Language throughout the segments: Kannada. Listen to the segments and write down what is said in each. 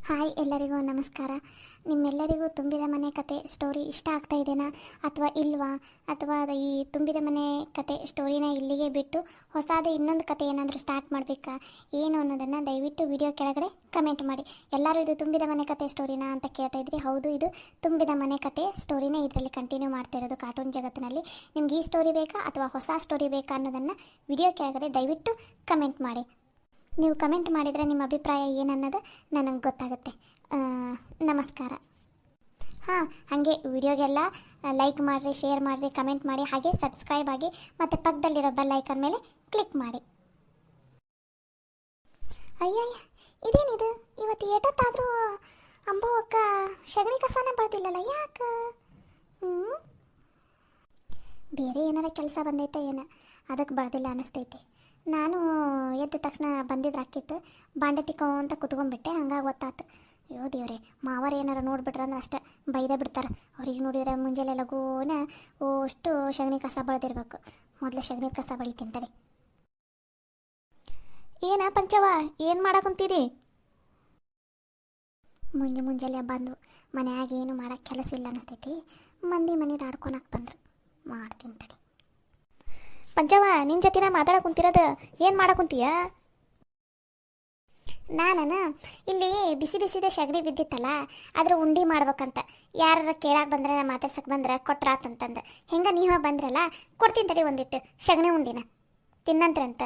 ಹಾಯ್ ಎಲ್ಲರಿಗೂ ನಮಸ್ಕಾರ. ನಿಮ್ಮೆಲ್ಲರಿಗೂ ತುಂಬಿದ ಮನೆ ಕತೆ ಸ್ಟೋರಿ ಇಷ್ಟ ಆಗ್ತಾ ಇದೆನಾ ಅಥವಾ ಇಲ್ವಾ? ಅಥವಾ ಈ ತುಂಬಿದ ಮನೆ ಕತೆ ಸ್ಟೋರಿನ ಇಲ್ಲಿಗೆ ಬಿಟ್ಟು ಹೊಸದೇ ಇನ್ನೊಂದು ಕತೆ ಏನಾದರೂ ಸ್ಟಾರ್ಟ್ ಮಾಡಬೇಕಾ ಏನು ಅನ್ನೋದನ್ನು ದಯವಿಟ್ಟು ವಿಡಿಯೋ ಕೆಳಗಡೆ ಕಮೆಂಟ್ ಮಾಡಿ. ಎಲ್ಲರೂ ಇದು ತುಂಬಿದ ಮನೆ ಕತೆ ಸ್ಟೋರಿನಾ ಅಂತ ಕೇಳ್ತಾ ಇದ್ರಿ. ಹೌದು, ಇದು ತುಂಬಿದ ಮನೆ ಕತೆ ಸ್ಟೋರಿನೇ ಇದರಲ್ಲಿ ಕಂಟಿನ್ಯೂ ಮಾಡ್ತಾ ಇರೋದು ಕಾರ್ಟೂನ್ ಜಗತ್ತಿನಲ್ಲಿ. ನಿಮ್ಗೆ ಈ ಸ್ಟೋರಿ ಬೇಕಾ ಅಥವಾ ಹೊಸ ಸ್ಟೋರಿ ಬೇಕಾ ಅನ್ನೋದನ್ನು ವಿಡಿಯೋ ಕೆಳಗಡೆ ದಯವಿಟ್ಟು ಕಮೆಂಟ್ ಮಾಡಿ. ನೀವು ಕಮೆಂಟ್ ಮಾಡಿದರೆ ನಿಮ್ಮ ಅಭಿಪ್ರಾಯ ಏನನ್ನೋದು ನನಗೆ ಗೊತ್ತಾಗುತ್ತೆ. ನಮಸ್ಕಾರ. ಹಾಂ, ಹಾಗೆ ವಿಡಿಯೋಗೆಲ್ಲ ಲೈಕ್ ಮಾಡಿರಿ, ಶೇರ್ ಮಾಡಿರಿ, ಕಮೆಂಟ್ ಮಾಡಿ, ಹಾಗೆ ಸಬ್ಸ್ಕ್ರೈಬ್ ಆಗಿ ಮತ್ತು ಪಕ್ಕದಲ್ಲಿರೋ ಬೆಲ್ ಐಕಾನ್ ಮೇಲೆ ಕ್ಲಿಕ್ ಮಾಡಿ. ಅಯ್ಯಯ್ಯ, ಇದೇನಿದು ಇವತ್ತು ಏಟತ್ತಾದರೂ ಅಂಬವ್ವಕ್ಕ ಸಗಣಿ ಕಸನ ಬರ್ತಿಲ್ಲಲ್ಲ, ಯಾಕೆ? ಬೇರೆ ಏನಾರ ಕೆಲಸ ಬಂದೈತೆ ಏನೋ ಅದಕ್ಕೆ ಬರ್ದಿಲ್ಲ ಅನ್ನಿಸ್ತೈತಿ. ನಾನು ಎದ್ದ ತಕ್ಷಣ ಬಂದಿದ್ರಾಕಿತ್ತು, ಬಾಂಡೆ ತಿಕ್ಕೊಂತ ಕುತ್ಕೊಂಡ್ಬಿಟ್ಟೆ, ಹಂಗಾಗಿ ಗೊತ್ತಾತು. ಅಯ್ಯೋ ದೇವ್ರೆ, ಮಾವಾರ ಏನಾರ ನೋಡ್ಬಿಟ್ರೆ ಅಂದ್ರೆ ಅಷ್ಟೇ ಬೈದೇ ಬಿಡ್ತಾರೆ. ಅವ್ರಿಗೆ ನೋಡಿದ್ರೆ ಮುಂಜಾನೆ ಲಘೂನ ಅಷ್ಟು ಸಗಣಿ ಕಸ ಬಳ್ದಿರ್ಬೇಕು. ಮೊದಲು ಸಗಣಿ ಕಸ ಬಳಿತೀನಿ ತಡಿ. ಏನ ಪಂಚವ, ಏನು ಮಾಡಕ್ಕಂತೀರಿ? ಮುಂಜಾನೆ ಬಂದು ಮನ್ಯಾಗ ಏನು ಮಾಡೋಕ್ಕೆ ಕೆಲಸ ಇಲ್ಲ ಅನ್ನಿಸ್ತೈತಿ. ಮಂದಿ ಮನೆದು ಆಡ್ಕೊಳಕ್ಕೆ ಬಂದರು, ಮಾಡ್ತೀನಿ ತಡಿ. ಪಂಚವ, ನಿನ್ನ ಜೊತೆನ ಮಾತಾಡಕ್ಕೆ ಕುಂತಿರೋದು, ಏನು ಮಾಡಕ್ಕಂತೀಯ? ನಾನು ಇಲ್ಲಿ ಬಿಸಿ ಬಿಸಿದೆ ಸಗಣಿ ಬಿದ್ದಿತ್ತಲ್ಲ, ಅದ್ರ ಉಂಡೆ ಮಾಡ್ಬೇಕಂತ. ಯಾರ ಕೇಳಕ್ಕೆ ಬಂದ್ರೆ ಮಾತಾಡ್ಸಕ್ಕೆ ಬಂದ್ರೆ ಕೊಟ್ರಾತಂತಂದು. ಹೆಂಗೆ ನೀವು ಬಂದ್ರಲ್ಲ, ಕೊಡ್ತೀನಿ ತಡಿ ಒಂದಿಟ್ಟು ಸಗಣಿ ಉಂಡಿನ ತಿನ್ನಂತ್ರಂತ.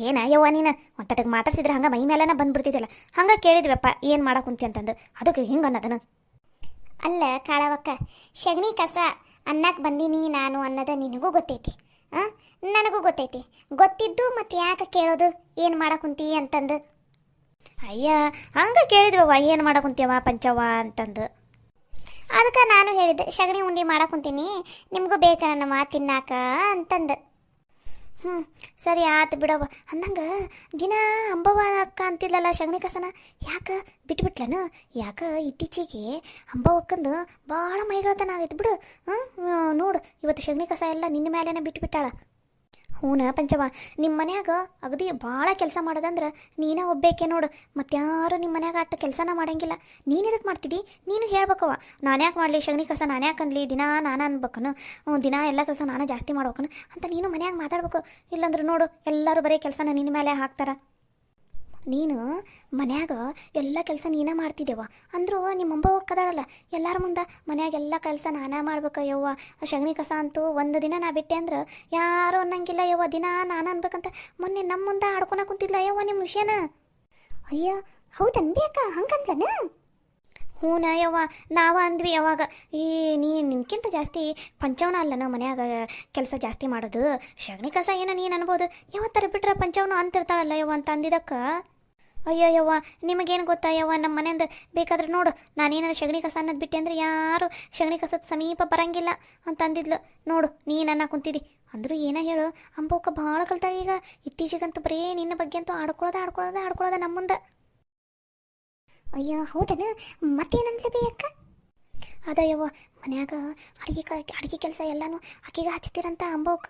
ಏನ ಯವ್ವ ನೀನು ಒಂತಟಕ್ಕೆ ಮಾತಾಡ್ಸಿದ್ರೆ ಹಂಗೆ ಮೈ ಮೇಲೆನ ಬಂದ್ಬಿಡ್ತಿದ್ದಲ್ಲ, ಹಂಗೆ ಕೇಳಿದ್ವಪ್ಪ ಏನು ಮಾಡಕ್ಕಂತಿ ಅಂತಂದು. ಅದಕ್ಕೆ ಹಿಂಗೆ ಅನ್ನೋದನು. ಅಲ್ಲ ಕಾಳವಕ್ಕ, ಸಗಣಿ ಕಸ ಅನ್ನಕ್ಕೆ ಬಂದೀನಿ ನಾನು ಅನ್ನೋದು ನಿನಗೂ ಗೊತ್ತೈತಿ, ನನಗೂ ಗೊತ್ತೈತಿ. ಗೊತ್ತಿದ್ದು ಮತ್ತೆ ಯಾಕೆ ಕೇಳೋದು ಏನು ಮಾಡಕ್ಕಂತಿ ಅಂತಂದು? ಅಯ್ಯ, ಹಂಗೆ ಕೇಳಿದ್ವವ್ವ ಏನು ಮಾಡಕ್ಕಂತೀವ ಪಂಚವ್ವ ಅಂತಂದು. ಅದಕ್ಕೆ ನಾನು ಹೇಳಿದ್ದೆ ಸಗಣಿ ಉಂಡೆ ಮಾಡಕ್ಕಂತೀನಿ, ನಿಮಗೂ ಬೇಕಾ ನಮ್ಮ ತಿನ್ನಾಕ ಅಂತಂದು. ಸರಿ ಆತು ಬಿಡವ್ವ. ಅಂದಂಗೆ ದಿನ ಅಂಬವ್ವ ಅಕ್ಕ ಅಂತಿದ್ಲಲ್ಲ ಸಗಣಿ ಕಸನ, ಯಾಕೆ ಬಿಟ್ಬಿಟ್ಲನು? ಯಾಕೆ ಇತ್ತೀಚೆಗೆ ಅಂಬವ್ವಕ್ಕಂದು ಭಾಳ ಮೈಗಳತನ ಆಗೈತೆ ಬಿಡು. ನೋಡು, ಇವತ್ತು ಸಗಣಿ ಕಸ ಎಲ್ಲ ನಿನ್ನ ಮೇಲೇನೆ ಬಿಟ್ಬಿಟ್ಟಾಳ. ಹೂನ ಪಂಚವ, ನಿಮ್ಮ ಮನ್ಯಾಗ ಅಗದಿ ಭಾಳ ಕೆಲಸ ಮಾಡೋದಂದ್ರೆ ನೀನೇ ಒಬ್ಬೇಕೆ ನೋಡು. ಮತ್ತಾರು ನಿಮ್ಮ ಮನ್ಯಾಗ ಅಷ್ಟು ಕೆಲಸನ ಮಾಡಂಗಿಲ್ಲ. ನೀನು ಎದಕ್ಕೆ ಮಾಡ್ತಿದ್ದಿ? ನೀನು ಹೇಳ್ಬೇಕವ. ನಾನು ಯಾಕೆ ಮಾಡಲಿ ಸಗಣಿ ಕಸ, ನಾನು ಯಾಕೆ ಅನ್ಲಿ? ದಿನ ನಾನು ಅನ್ಬೇಕನು? ದಿನ ಎಲ್ಲ ಕೆಲಸ ನಾನು ಜಾಸ್ತಿ ಮಾಡ್ಬೇಕನು ಅಂತ ನೀನು ಮನ್ಯಾಗ ಮಾತಾಡ್ಬೇಕು. ಇಲ್ಲಾಂದ್ರೆ ನೋಡು, ಎಲ್ಲರೂ ಬರೀ ಕೆಲಸನ ನಿನ್ನ ಮೇಲೆ ಹಾಕ್ತಾರ. ನೀನು ಮನ್ಯಾಗ ಎಲ್ಲ ಕೆಲಸ ನೀನೇ ಮಾಡ್ತಿದ್ದೇವ ಅಂದರೂ ನಿಮ್ಮ ಅಂಬ ಒಕ್ಕದಾಳಲ್ಲ, ಎಲ್ಲರ ಮುಂದೆ ಮನ್ಯಾಗ ಎಲ್ಲ ಕೆಲಸ ನಾನೇ ಮಾಡ್ಬೇಕು. ಯವ್ವ ಸಗಣಿ ಕಸ ಅಂತೂ ಒಂದು ದಿನ ನಾ ಬಿಟ್ಟೆ ಅಂದ್ರೆ ಯಾರು ಅನ್ನಂಗಿಲ್ಲ ಯವ್ವ, ದಿನ ನಾನು ಅನ್ಬೇಕಂತ. ಮೊನ್ನೆ ನಮ್ಮ ಮುಂದೆ ಆಡ್ಕೊಳಕ್ಕೆ ಕುಂತಿದ್ಲ ಯವ್ವ ನಿಮ್ಮ ವಿಷಯನ. ಅಯ್ಯ ಹೌದನ್ಬೇಕ, ಹಂಗಂದ್ಲನ? ಹೂನ ಯವ್ವ, ನಾವ ಅಂದ್ವಿ ಯಾವಾಗ. ನಿನ್ಕಿಂತ ಜಾಸ್ತಿ ಪಂಚವನ ಅಲ್ಲನ ಮನ್ಯಾಗ ಕೆಲಸ ಜಾಸ್ತಿ ಮಾಡೋದು. ಸಗಣಿ ಕಸ ಏನೋ ನೀನು ಅನ್ಬೋದು, ಯಾವತ್ತರ ಬಿಟ್ರೆ ಪಂಚವನ ಅಂತಿರ್ತಾಳಲ್ಲ ಯವ್ವ ಅಂತ ಅಂದಿದ್ದಕ್ಕೆ. ಅಯ್ಯೋ ಯವ್ವ, ನಿಮಗೇನು ಗೊತ್ತಾ ಯವ್ವ, ನಮ್ಮ ಮನೆಯಿಂದ ಬೇಕಾದ್ರೆ ನೋಡು, ನಾನೇನಾರು ಸಗಣಿ ಕಸ ಅನ್ನೋದು ಬಿಟ್ಟೆ ಅಂದ್ರೆ ಯಾರು ಸಗಣಿ ಕಸದ ಸಮೀಪ ಬರಂಗಿಲ್ಲ ಅಂತ ಅಂದಿದ್ಲು. ನೋಡು ನೀನು ಅನ್ನ ಕುಂತಿದ್ದಿ ಅಂದರೂ ಏನೋ ಹೇಳು, ಅಂಬವ್ಕ ಭಾಳ ಕಲ್ತಾಳೆ ಈಗ. ಇತ್ತೀಚೆಗಂತೂ ಬರೀ ನಿನ್ನ ಬಗ್ಗೆ ಅಂತೂ ಆಡ್ಕೊಳ್ಳೋದ ನಮ್ಮ ಮುಂದೆ. ಅಯ್ಯೋ ಹೌದನ, ಮತ್ತೇನಂದ್ಲ ಬೇಯಕ್ಕ? ಅದ ಯವ್ವ, ಮನ್ಯಾಗ ಅಡುಗೆ ಕೆಲಸ ಎಲ್ಲನೂ ಆಕೆಗೆ ಹಚ್ತೀರಂತ ಅಂಬವ್ಕ,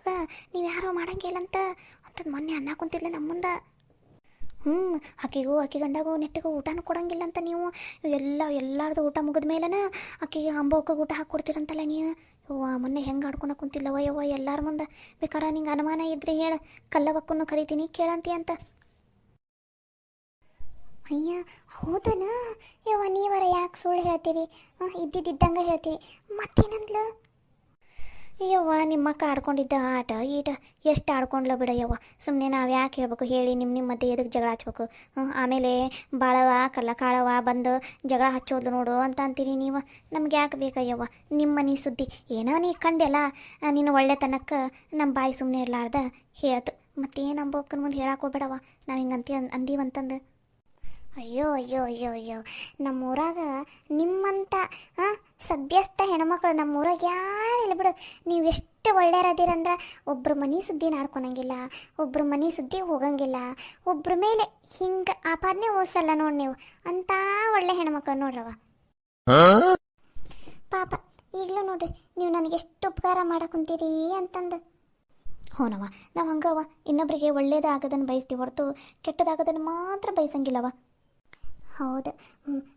ನೀವು ಯಾರೋ ಮಾಡಂಗಿಲ್ಲಂತ ಅಂತಂದು ಮೊನ್ನೆ ಅನ್ನ ಕುಂತಿದ್ಲ ನಮ್ಮ ಮುಂದೆ. ಆಕೆ ಗಂಡಗೂ ನೆಟ್ಟಿಗೂ ಊಟನೂ ಕೊಡಂಗಿಲ್ಲ ಅಂತ ನೀವು. ಎಲ್ಲಾರ್ದು ಊಟ ಮುಗಿದ ಮೇಲೆನ ಆಕೆಗೆ ಅಂಬವ್ಕ ಊಟ ಹಾಕ್ಕೊಡ್ತೀರಂತಲ್ಲ ನೀವು. ಯವ್ವ ಮೊನ್ನೆ ಹೆಂಗೆ ಆಡ್ಕೊಳಕ್ಕೆ ಕುಂತಿಲ್ಲವ ಯವ್ವ ಎಲ್ಲರ ಮುಂದೆ. ಬೇಕಾರೆ ನಿಂಗೆ ಅನುಮಾನ ಇದ್ರೆ ಹೇಳು, ಕಲ್ಲವಕ್ಕನ್ನು ಕರಿತೀನಿ ಕೇಳಂತಿ ಅಂತ. ಅಯ್ಯ ಹೌದನ ಯವ್ವ, ನೀವರ ಯಾಕೆ ಸುಳ್ಳು ಹೇಳ್ತೀರಿ? ಇದ್ದಿದ್ದಂಗೆ ಹೇಳ್ತೀರಿ. ಮತ್ತೇನಂದ್ಲು? ಯವ್ವ ನಿಮ್ಮಕ್ಕ ಆಡ್ಕೊಂಡಿದ್ದ ಆಟ ಈಟ ಎಷ್ಟು ಆಡ್ಕೊಂಡ್ಲ ಬಿಡ ಯವ್ವ. ಸುಮ್ಮನೆ ನಾವು ಯಾಕೆ ಹೇಳ್ಬೇಕು ಹೇಳಿ? ನಿಮ್ಮ ಮಧ್ಯೆ ಎದಕ್ಕೆ ಜಗಳ ಹಚ್ಬೇಕು? ಆಮೇಲೆ ಬಾಳವ ಕಾಳವ ಬಂದು ಜಗಳ ಹಚ್ಚೋದು ನೋಡು ಅಂತ ಅಂತೀರಿ ನೀವು. ನಮ್ಗೆ ಯಾಕೆ ಬೇಕಯ್ಯವ್ವ ನಿಮ್ಮ ಮನೆ ಸುದ್ದಿ? ಏನೋ ನೀ ಕಂಡೆಲ್ಲ ನೀನು ಒಳ್ಳೆತನಕ್ಕೆ ನಮ್ಮ ಬಾಯಿ ಸುಮ್ಮನೆ ಇರಲಾರ್ದ ಹೇಳ್ತು. ಮತ್ತೇನು ಅಂಬೋಕ್ಕನ ಮುಂದೆ ಹೇಳಕ್ಕೆ ಹೋಗ್ಬೇಡವ, ನಾವು ಹಿಂಗೆ ಅಂದೀವಂತಂದು. ಅಯ್ಯೋ ಅಯ್ಯೋ ಅಯ್ಯೋ ಅಯ್ಯೋ, ನಮ್ಮೂರಾಗ ನಿಮ್ಮಂಥ ಸಭ್ಯಸ್ಥ ಹೆಣ್ಮಕ್ಳು ನಮ್ಮೂರಾಗ ಯಾರಿಲ್ಲ ಬಿಡು. ನೀವು ಎಷ್ಟು ಒಳ್ಳೆಯರದಿರಂದ್ರೆ ಒಬ್ರು ಮನೆ ಸುದ್ದಿ ನಾಡ್ಕೊಳಂಗಿಲ್ಲ, ಒಬ್ರು ಮನೆ ಸುದ್ದಿ ಹೋಗಂಗಿಲ್ಲ, ಒಬ್ರ ಮೇಲೆ ಹಿಂಗೆ ಆಪಾದನೆ ಓದಿಸಲ್ಲ ನೋಡಿ ನೀವು. ಅಂಥ ಒಳ್ಳೆ ಹೆಣ್ಮಕ್ಳು ನೋಡ್ರವ. ಪಾಪ ಈಗಲೂ ನೋಡ್ರಿ ನೀವು ನನಗೆ ಎಷ್ಟು ಉಪಕಾರ ಮಾಡಕ್ಕಂತೀರಿ ಅಂತಂದು. ಹೌನವ, ನಾವು ಹಂಗವ ಇನ್ನೊಬ್ಬರಿಗೆ ಒಳ್ಳೇದಾಗೋದನ್ನು ಬಯಸ್ತೀವಿ ಹೊರತು ಕೆಟ್ಟದಾಗೋದನ್ನು ಮಾತ್ರ ಬಯಸಂಗಿಲ್ಲವ. ಹೌದು.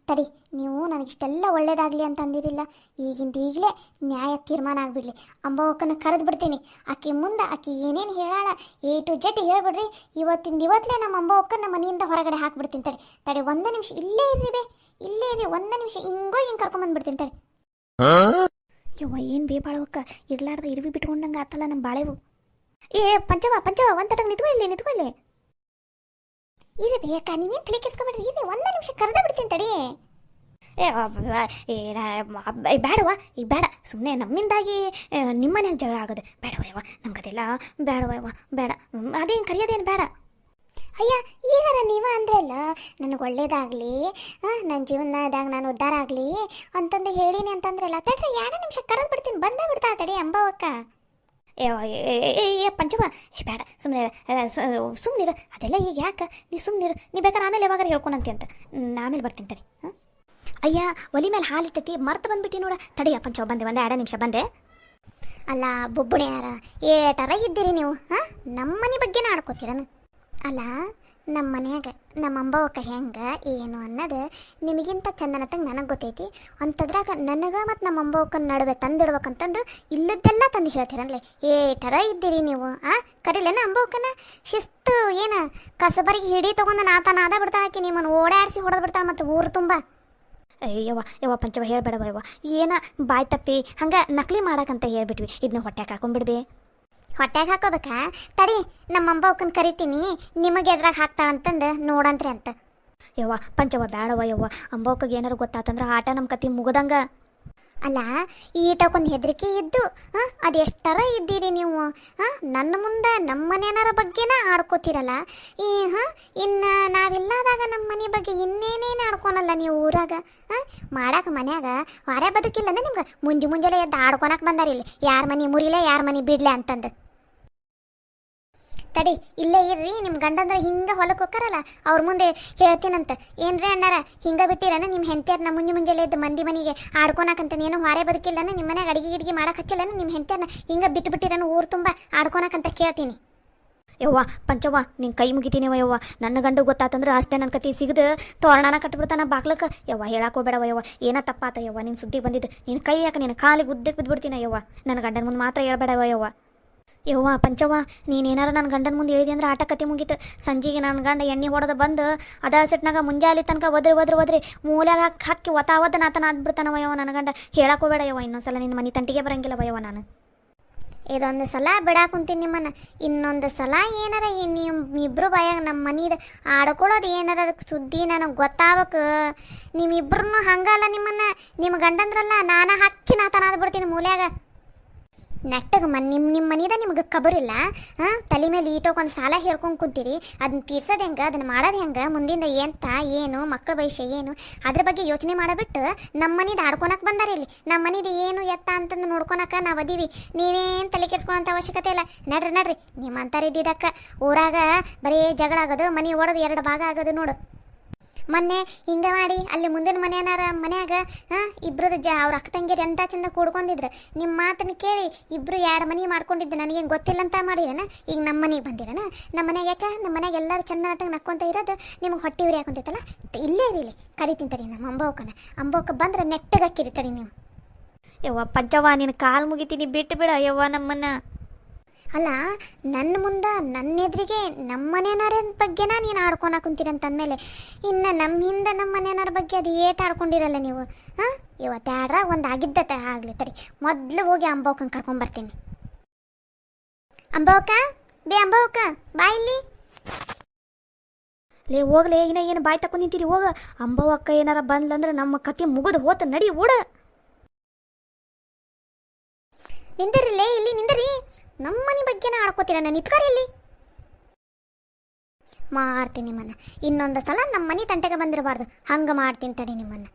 ತಡಿ, ನೀವು ನನಗಿಷ್ಟೆಲ್ಲ ಒಳ್ಳೇದಾಗಲಿ ಅಂತ ಅಂದಿರಿಲ್ಲ, ಈಗಿಂದ ಈಗಲೇ ನ್ಯಾಯ ತೀರ್ಮಾನ ಆಗಿಬಿಡ್ಲಿ. ಅಂಬವಕ್ಕನ ಕರೆದು ಬಿಡ್ತೀನಿ. ಆಕೆ ಮುಂದೆ ಆಕೆ ಏನೇನು ಹೇಳಾಳ A to Z ಹೇಳ್ಬಿಡ್ರಿ. ಇವತ್ತೇ ನಮ್ಮ ಅಂಬವಕ್ಕನ ಮನೆಯಿಂದ ಹೊರಗಡೆ ಹಾಕ್ಬಿಡ್ತೀನಿ. ತಡಿ ತಡಿ, ಒಂದು ನಿಮಿಷ ಇಲ್ಲೇ ಇರ್ರಿ ಬೇ, ಇಲ್ಲೇ ಇರ್ರಿ, ಒಂದು ನಿಮಿಷ ಹಿಂಗೆ ಕರ್ಕೊಂಬಂದ್ಬಿಡ್ತೀನಿ. ತಡಿ ಯವ್ವ, ಏನು ಬೇ ಬಾಳವಕ್ಕ, ಇರ್ಲಾರ್ದ ಇರ್ವಿ ಬಿಟ್ಕೊಂಡಂಗೆ ಆತಲ್ಲ ನಮ್ಮ ಬಾಳೆವು. ಏ ಪಂಚವ ಒಂದು ತಟಂಗೆ ನಿಂತ್ಕೊ ಇಲ್ಲಿ. ಇರಿ ಬೇಕ, ನೀವೇನು ತಲೆ ಕೆಸ್ಕೊಬೇಡ್ರಿ, ಇಲ್ಲಿ ಒಂದು ನಿಮಿಷ ಕರೆದ ಬಿಡ್ತೀನಿ. ತಡಿ ಬೇಡವ, ಈಗ ಬೇಡ, ಸುಮ್ಮನೆ ನಮ್ಮಿಂದಾಗಿ ನಿಮ್ಮನೆಯಾಗ ಜಗಳ ಆಗೋದು ಬೇಡವ ಯವ್ವ, ನಮ್ಗದೆಲ್ಲ ಬೇಡವ ಯವ್ವ, ಬೇಡ, ಅದೇನು ಕರೆಯೋದೇನು ಬೇಡ. ಅಯ್ಯ, ಈಗಾರ ನೀವ ಅಂದ್ರಲ್ಲ ನನಗೆ ಒಳ್ಳೇದಾಗಲಿ, ನನ್ನ ಜೀವನದಾಗ ನಾನು ಉದ್ಧಾರ ಆಗಲಿ ಅಂತಂದು ಹೇಳೀನಿ ಅಂತಂದ್ರಲ್ಲ. ತಡ್ರಿ 2 ನಿಮಿಷ ಕರೆದು ಬಿಡ್ತೀನಿ, ಬಂದೇ ಬಿಡ್ತಾ. ತಡಿ ಅಂಬವಕ್ಕ. ಏ ಪಂಚವ, ಬೇಡ, ಸುಮ್ಮನಿರು, ಅದೆಲ್ಲ ಈಗ ಯಾಕೆ, ನೀ ಸುಮ್ಮನಿರು, ನೀ ಬೇಕಾದ್ರೆ ಆಮೇಲೆ ಯಾವಾಗಾರ ಹೇಳ್ಕೊಳಂತೆ ಅಂತ, ಆಮೇಲೆ ಬರ್ತೀನಿ. ತಡಿ. ಅಯ್ಯ, ಒಲಿ ಮೇಲೆ ಹಾಲಿಟ್ಟತಿ ಮರ್ತು ಬಂದ್ಬಿಟ್ಟು ನೋಡ. ತಡಿಯ ಪಂಚವ, ಬಂದೆ 2 ನಿಮಿಷ ಬಂದೆ. ಅಲ್ಲ ಬೊಬ್ಬುಣೆ ಯಾರ ಏಟಾರ ಇದ್ದೀರಿ ನೀವು? ನಮ್ಮನೆ ಬಗ್ಗೆನ ಆಡ್ಕೋತೀರನು? ಅಲ್ಲ, ನಮ್ಮ ಮನ್ಯಾಗ ನಮ್ಮ ಅಂಬವಕ್ಕ ಹೆಂಗೆ ಏನು ಅನ್ನೋದು ನಿಮಗಿಂತ ಚಂದನತ್ತಂಗೆ ನನಗೆ ಗೊತ್ತೈತಿ. ಅಂಥದ್ರಾಗ ನನಗೆ ಮತ್ತು ನಮ್ಮ ಅಂಬವಕ್ಕನ ನಡುವೆ ತಂದಿಡ್ಬೇಕಂತಂದು ಇಲ್ಲದ್ದೆಲ್ಲ ತಂದು ಹೇಳ್ತೀರನ್ಲೆ. ಏಟರ ಇದ್ದೀರಿ ನೀವು? ಕರೀಲೇನ ಅಂಬವಕ್ಕನ? ಶಿಸ್ತು ಏನು ಕಸಬರಿಗೆ ಹಿಡಿ ತೊಗೊಂಡು ನಾದ ಬಿಡ್ತಾಳಾಕಿ, ನಿಮ್ಮನ್ನು ಓಡಾಡಿಸಿ ಹೊಡೆದು ಬಿಡ್ತಾಳೆ ಮತ್ತು ಊರು ತುಂಬ. ಯವ್ವ ಪಂಚವ, ಹೇಳ್ಬೇಡವ ಯವ್ವ, ಏನ ಬಾಯ್ ತಪ್ಪಿ ಹಂಗೆ ನಕಲಿ ಮಾಡಕ್ಕಂತ ಹೇಳ್ಬಿಟ್ವಿ. ಇದನ್ನ ಹೊಟ್ಟೆಗೆ ಹಾಕೊಂಡ್ಬಿಡ್ಬೇ. ಹೊಟ್ಟೆಗೆ ಹಾಕೋಬೇಕಾ? ತಡಿ, ನಮ್ಮ ಅಂಬವಕ್ಕನ ಕರಿತೀನಿ, ನಿಮಗೆ ಎದ್ರಾಗ ಹಾಕ್ತಾಳಂತಂದು ನೋಡಂತ್ರಿ ಅಂತ. ಯವ್ವ ಪಂಚವ, ಬೇಡವ ಯವ್ವ, ಅಂಬವಕ್ಕಗೆ ಏನಾರು ಗೊತ್ತಾತಂದ್ರೆ ಆಟ ನಮ್ಮ ಕತಿ ಮುಗ್ದಂಗ. ಅಲ್ಲ, ಈಟಕ್ಕೊಂದು ಹೆದರಿಕೆ ಇದ್ದು ಅದು ಎಷ್ಟರ ಇದ್ದೀರಿ ನೀವು? ನನ್ನ ಮುಂದೆ ನಮ್ಮ ಮನೆಯರ ಬಗ್ಗೆನ ಆಡ್ಕೋತೀರಲ್ಲ. ಇನ್ನು ನಾವಿಲ್ಲದಾಗ ನಮ್ಮ ಮನೆ ಬಗ್ಗೆ ಇನ್ನೇನೇನು ಆಡ್ಕೊನಲ್ಲ ನೀವು ಊರಾಗ? ಮಾಡಾಕ ಮನ್ಯಾಗ ಹೊರೆ ಬದುಕಿಲ್ಲನ ನಿಮ್ಗೆ? ಮುಂಜಾನೆ ಎದ್ದು ಆಡ್ಕೊಳಕ್ಕೆ ಬಂದಾರ ಇಲ್ಲಿ, ಯಾರ ಮನೆ ಮುರಿಲೆ ಯಾರ ಮನೆ ಬಿಡ್ಲೆ ಅಂತಂದು. ತಡಿ, ಇಲ್ಲೇ ಇರ್ರಿ. ನಿಮ್ಮ ಗಂಡಂದ್ರೆ ಹಿಂಗೆ ಹೊಲಕ್ಕೆ ಹೋಗ್ತಾರಲ್ಲ, ಅವ್ರ ಮುಂದೆ ಹೇಳ್ತೀನಂತ. ಏನ್ರಿ ಅಣ್ಣಾರ, ಹಿಂಗೆ ಬಿಟ್ಟಿರನ ನಿಮ್ಮ ಹೆಂಡ್ತಿಯರ್ನ ಮುಂಜಾನೆ ಎದ್ದು ಮಂದಿ ಮನೆಗೆ ಆಡ್ಕೊಳಕಂತ? ಏನೋ ಹೊರೆ ಬದುಕಿಲ್ಲನ ನಿಮ್ಮ ಮನೆಯಾಗ ಅಡಿಗೆ ಮಾಡಕ್ಕೆ ಹಚ್ಚಿಲ್ಲನ ನಿಮ್ಮ ಹೆಂಡ್ತಿಯರ್ನ? ಹಿಂಗೆ ಬಿಟ್ಟಿರನ ಊರು ತುಂಬ ಆಡ್ಕೊಳಕಂತ ಕೇಳ್ತೀನಿ. ಯವ್ವ ಪಂಚವ್ವ, ನಿನ್ನ ಕೈ ಮುಗಿತೀನಿವ ಯವ್ವ. ನನ್ನ ಗಂಡು ಗೊತ್ತಾತಂದ್ರೆ ಅಷ್ಟೇ ನನ್ನ ಕತಿ ಸಿಗದು ತೋರಣನ ಕಟ್ಬಿಡ್ತಾನ ಬಾಗ್ಲಕ್ಕೆ. ಯವ್ವ ಹೇಳಕ್ಕೆ ಹೋಗ್ಬೇಡವ ಯವ್ವ, ಏನೋ ತಪ್ಪಾತ ಯವ್ವ, ನಿನ್ನ ಸುದ್ದಿ ಬಂದಿದ್ದು. ನಿನ್ನ ಕೈ ಯಾಕೆ ನಿನ್ನ ಕಾಲಿಗೆ ಉದ್ದಕ್ಕೆ ಬಿದ್ದುಬಿಡ್ತೀನಿ ಯವ್ವ. ನನ್ನ ಗಂಡನ ಮುಂದೆ ಮಾತ್ರ ಹೇಳ್ಬೇಡವ ಯವ್ವ. ಯವ್ವ ಪಂಚವ್ವ, ನೀನೇನಾರ ನನ್ನ ಗಂಡನ ಮುಂದೆ ಹೇಳಿದೆ ಅಂದ್ರೆ ಆಟ ಕತೆ ಮುಗೀತು. ಸಂಜೆಗೆ ನನ್ನ ಗಂಡ ಎಣ್ಣೆ ಹೊಡೆದು ಬಂದು ಅದ ಸೆಟ್ನಾಗ ಮುಂಜಾನೆ ತನಕ ಒದ್ರಿ ಮೂಲ್ಯಾಗ ಹಾಕಿ ಒತ್ತಾವದ ನಾತನ ಆದ್ಬಿಡ್ತಾನವ ಯವ್ವ ನನ್ನ ಗಂಡ. ಹೇಳಕ್ಕೆ ಹೋಗ್ಬೇಡ ಯವ್ವ, ಇನ್ನೊಂದ್ಸಲ ನಿನ್ನ ಮನೆ ತಂಟಿಗೆ ಬರಂಗಿಲ್ಲವ ಯವ್ವ ನಾನು. ಇದೊಂದು ಸಲ ಬಿಡಾಕುಂತೀನಿ ನಿಮ್ಮನ್ನು, ಇನ್ನೊಂದು ಸಲ ಏನಾರ ನಿಮ್ಮಿಬ್ರು ಬಾಯಾಗ ನಮ್ಮ ಮನೀದ ಆಡ್ಕೊಳ್ಳೋದು ಏನಾರ ಸುದ್ದಿ ನನಗೆ ಗೊತ್ತಾಗಬೇಕು. ನಿಮ್ಮಿಬ್ರು ಹಂಗಲ್ಲ, ನಿಮ್ಮ ಗಂಡಂದ್ರಲ್ಲ ನಾನು ಹಾಕಿ ನಾತನ ಆದ್ಬಿಡ್ತೀನಿ ಮೂಲ್ಯಾಗ. ನೆಟ್ಟಗೆ ನಿಮ್ಮ ಮನೀದ ನಿಮ್ಗೆ ಕಬರಿಲ್ಲ. ತಲೆ ಮೇಲೆ ಈಟೋಕೊಂದು ಸಾಲ ಹೇರ್ಕೊಂಡು ಕುಂತೀರಿ. ಅದನ್ನ ತೀರ್ಸೋದು ಹೆಂಗೆ, ಅದನ್ನು ಮಾಡೋದು ಹೆಂಗೆ, ಮುಂದಿಂದ ಏನು ಮಕ್ಕಳ ಭವಿಷ್ಯ ಏನು, ಅದ್ರ ಬಗ್ಗೆ ಯೋಚನೆ ಮಾಡಬಿಟ್ಟು ನಮ್ಮ ಮನೀದು ಆಡ್ಕೊಳಕ್ಕೆ ಬಂದಾರ ಇಲ್ಲಿ. ನಮ್ಮ ಮನೀದು ಏನು ಎತ್ತ ಅಂತಂದು ನೋಡ್ಕೊಳಕ್ಕೆ ನಾವು ಅದೀವಿ. ನೀವೇನು ತಲೆ ಕೆಡ್ಸ್ಕೊಳ್ಳೋಂಥ ಅವಶ್ಯಕತೆ ಇಲ್ಲ. ನಡ್ರಿ ನಿಮ್ಮಂತಾರೆ ಇದ್ದಿದ್ದಕ್ಕೆ ಊರಾಗ ಬರೀ ಜಗಳ ಆಗೋದು, ಮನೆ ಒಡೆದು 2 ಭಾಗ ಆಗೋದು ನೋಡು. ಮೊನ್ನೆ ಹಿಂಗೆ ಮಾಡಿ ಅಲ್ಲಿ ಮುಂದಿನ ಮನ್ಯಾಗ ಇಬ್ರದ್ದು ಅವ್ರ ಅಕ್ಕ ತಂಗಿಯರು ಎಂಥ ಚಂದ ಕೂಡ್ಕೊಂಡಿದ್ರು. ನಿಮ್ಮ ಮಾತನ್ನು ಕೇಳಿ ಇಬ್ಬರು 2 ಮನೆ ಮಾಡ್ಕೊಂಡಿದ್ದು ನನಗೇನು ಗೊತ್ತಿಲ್ಲ ಅಂತ ಮಾಡಿರನ. ಈಗ ನಮ್ಮ ಮನೆಗೆ ಬಂದಿರನ. ನಮ್ಮ ಮನೆಗೆ ಯಾಕೆ, ನಮ್ಮ ಮನೆಗೆ ಎಲ್ಲರೂ ಚಂದ ನಕ್ಕೊಂತ ಇರೋದು ನಿಮಗೆ ಹೊಟ್ಟೆ ಉರಿ ಹಾಕೊಂತೈತಲ್ಲ. ಇಲ್ಲೇ ಇರಲಿ, ಕರಿತೀನಿ ತಡಿ ನಮ್ಮ ಅಂಬವಕ್ಕ ಬಂದ್ರೆ ನೆಟ್ಟಗೆ ಹಾಕಿರಿ ನೀವು. ಯವ್ವ ಪಂಚವ್ವ, ನಿನ್ನ ಕಾಲು ಮುಗಿತೀನಿ, ಬಿಟ್ಟು ಬಿಡ ಯವ್ವ ನಮ್ಮನ್ನ. ಅಲ್ಲ, ನನ್ನ ಮುಂದೆ ನನ್ನ ಎದುರಿಗೆ ನಮ್ಮ ಮನೆಯವ್ರ ಬಗ್ಗೆನ ನೀನು ಆಡ್ಕೊಳಕ್ಕೆ ಕುಂತೀರಂತಂದಮೇಲೆ ಇನ್ನು ನಮ್ಮ ಹಿಂದೆ ನಮ್ಮ ಮನೆಯವ್ರ ಬಗ್ಗೆ ಅದು ಏಟು ಆಡ್ಕೊಂಡಿರಲ್ಲ ನೀವು. ಇವತ್ತಾಡ್ರ ಒಂದು ಆಗಿದ್ದತೆ ಆಗಲಿ. ತಡಿ, ಮೊದಲು ಹೋಗಿ ಅಂಬವಕ್ಕನ ಕರ್ಕೊಂಬರ್ತೀನಿ. ಅಂಬವಕ್ಕ, ಅಂಬವಕ್ಕ ಬಾ ಇಲ್ಲಿ. ಲೇ ಹೋಗ್ಲೇ, ಏನು ಬಾಯಿ ತಕೊಂಡು ನಿಂತೀರಿ? ಹೋಗ. ಅಂಬವಕ್ಕ ಏನಾರ ಬಂದ್ಲಂದ್ರೆ ನಮ್ಮ ಕತೆ ಮುಗಿದು ಹೋತ. ನಡಿ ಓಡ. ನಿಂದಿರ್ಲೇ, ಇಲ್ಲಿ ನಿಂದಿರಿ. ನಮ್ಮ ಮನೆ ಬಗ್ಗೆನ ಆಡ್ಕೋತೀರ, ನಾನು ನಿತ್ಕರಿ ಇಲ್ಲಿ. ಮಾಡ್ತೀನಿ ನಿಮ್ಮನ್ನು. ಇನ್ನೊಂದು ಸಲ ನಮ್ಮ ಮನೆ ತಂಟೆಗೆ ಬಂದಿರಬಾರ್ದು. ಹಂಗೆ ಮಾಡ್ತೀನಿ ತಡಿ ನಿಮ್ಮನ್ನು.